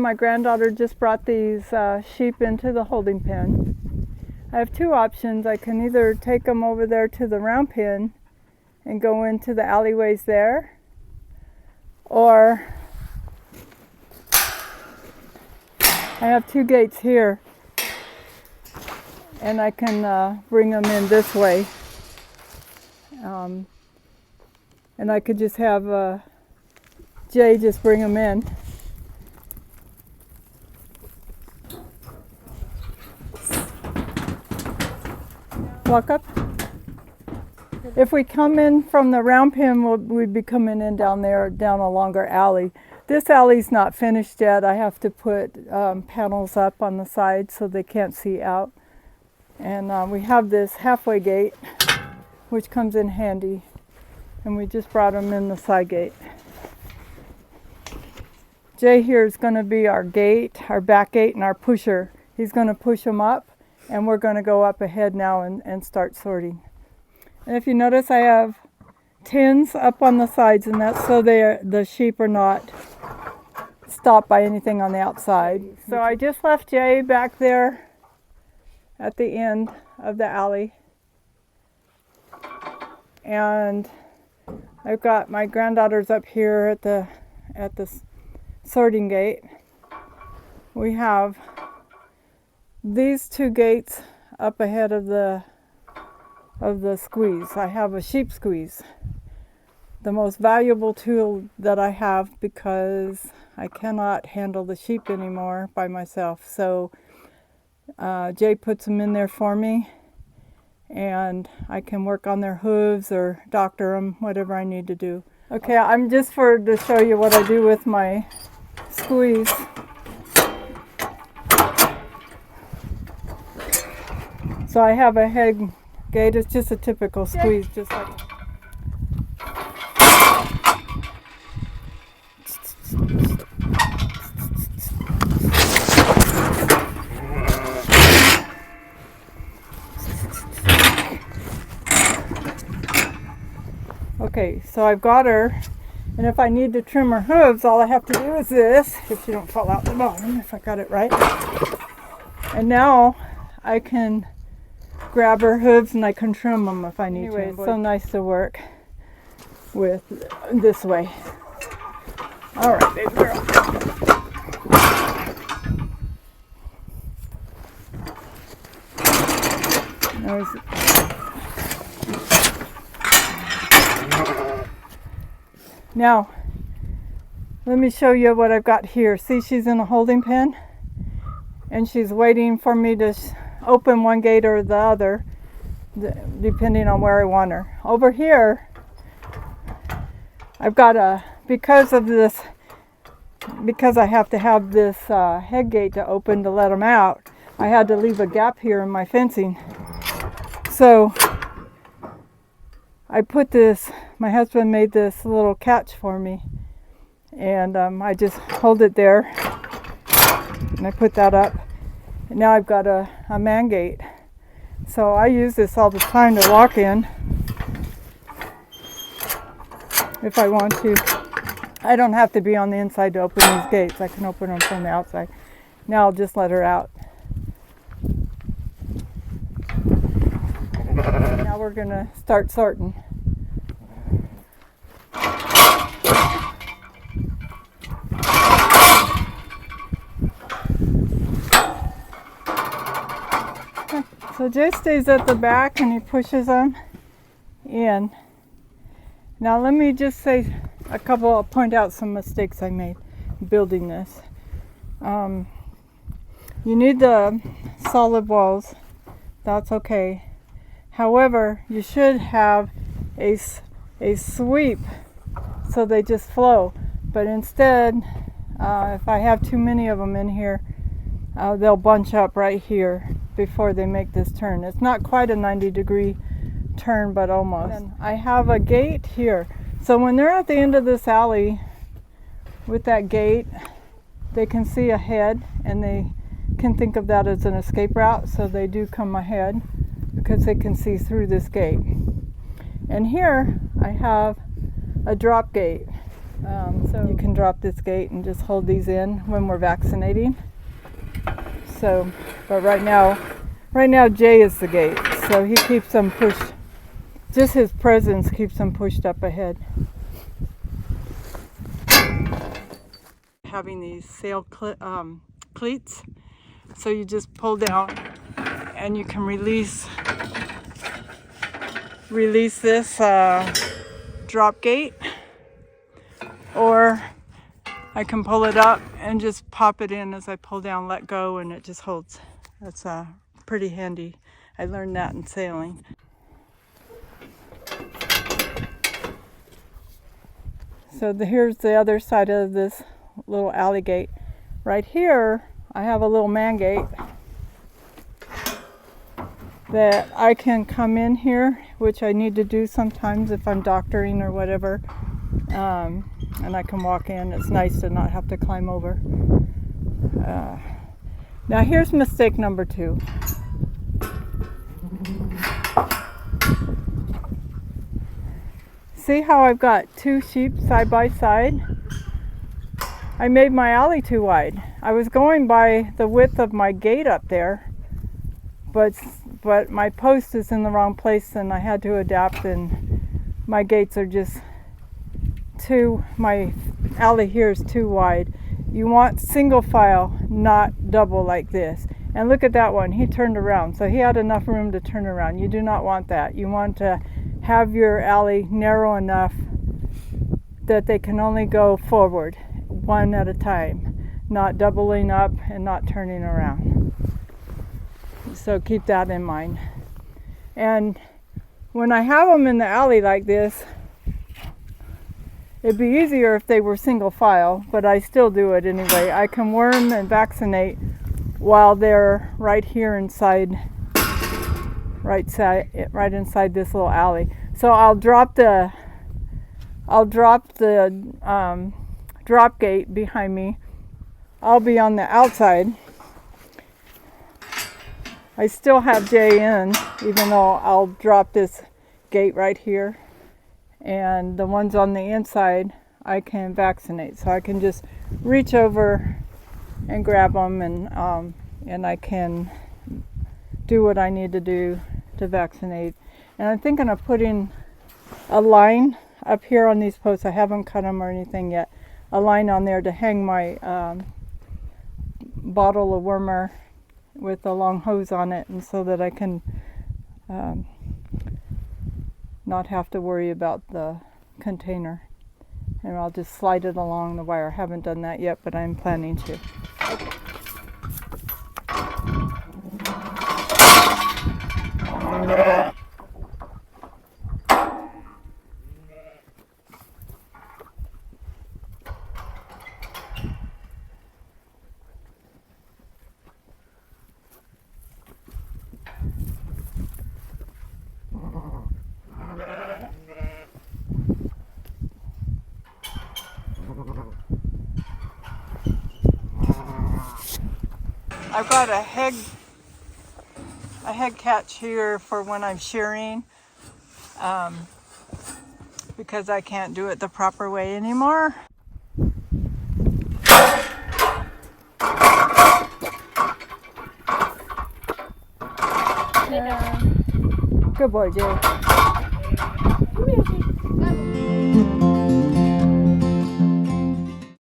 my granddaughter just brought these sheep into the holding pen. I have two options. I can either take them over there to the round pen and go into the alleyways there, or I have two gates here and I can bring them in this way. And I could just have Jay just bring them in. Walk up. If we come in from the round pen, we'd be coming in down there, down a longer alley. This alley's not finished yet. I have to put panels up on the side so they can't see out. And we have this halfway gate, which comes in handy. And we just brought them in the side gate. Jay here is going to be our gate, our back gate, and our pusher. He's going to push them up, and we're going to go up ahead now and start sorting. And if you notice, I have tins up on the sides, and that's so the sheep are not stopped by anything on the outside. So I just left Jay back there at the end of the alley. And I've got my granddaughters up here at the sorting gate. We have these two gates up ahead of the squeeze. I have a sheep squeeze, the most valuable tool that I have because I cannot handle the sheep anymore by myself. So Jay puts them in there for me, and I can work on their hooves or doctor them, whatever I need to do. Okay, I'm just to show you what I do with my squeeze. So I have a head gate. It's just a typical squeeze, just like. Okay, so I've got her, and if I need to trim her hooves, all I have to do is this, if she don't fall out the bottom, if I got it right. And now I can grab her hooves and I can trim them if I need to. It's so nice to work with this way. All right, baby girl. Now, let me show you what I've got here. See, she's in a holding pen, and she's waiting for me to open one gate or the other, depending on where I want her. Over here, I've got because I have to have this head gate to open to let them out, I had to leave a gap here in my fencing. So I put this, my husband made this little catch for me, and I just hold it there, and I put that up, and now I've got a man gate. So I use this all the time to walk in if I want to. I don't have to be on the inside to open these gates. I can open them from the outside. Now I'll just let her out. Now we're going to start sorting. So Jay stays at the back and he pushes them in. Now let me just say point out some mistakes I made building this. You need the solid walls. That's okay. However, you should have a sweep so they just flow. But instead, if I have too many of them in here, they'll bunch up right here before they make this turn. It's not quite a 90-degree turn, but almost. And I have a gate here. So when they're at the end of this alley with that gate, they can see ahead, and they can think of that as an escape route, so they do come ahead because they can see through this gate. And here I have a drop gate. So you can drop this gate and just hold these in when we're vaccinating. So, but right now Jay is the gate, so he keeps them pushed. Just his presence keeps them pushed up ahead. Having these sail cleats, so you just pull down and you can release this drop gate, or I can pull it up and just pop it in as I pull down, let go, and it just holds. That's pretty handy. I learned that in sailing. So here's the other side of this little alley gate. Right here, I have a little man gate that I can come in here, which I need to do sometimes if I'm doctoring or whatever. And I can walk in. It's nice to not have to climb over. Now here's mistake number 2. See how I've got 2 sheep side by side? I made my alley too wide. I was going by the width of my gate up there, but my post is in the wrong place and I had to adapt, and my gates are just my alley here is too wide. You want single file, not double like this. And look at that one, he turned around, so he had enough room to turn around. You do not want that. You want to have your alley narrow enough that they can only go forward one at a time, not doubling up and not turning around. So keep that in mind. And when I have them in the alley like this, it'd be easier if they were single file, but I still do it anyway. I can worm and vaccinate while they're right here inside, right inside this little alley. So I'll drop the drop gate behind me. I'll be on the outside. I still have Jay in, even though I'll drop this gate right here. And the ones on the inside I can vaccinate, so I can just reach over and grab them, and I can do what I need to do to vaccinate. And I'm thinking of putting a line up here on these posts. I haven't cut them or anything yet. A line on there to hang my bottle of wormer with a long hose on it, and so that I can not have to worry about the container. And I'll just slide it along the wire. I haven't done that yet, but I'm planning to. I've got a head catch here for when I'm shearing, because I can't do it the proper way anymore. Yeah. Good boy, Jay.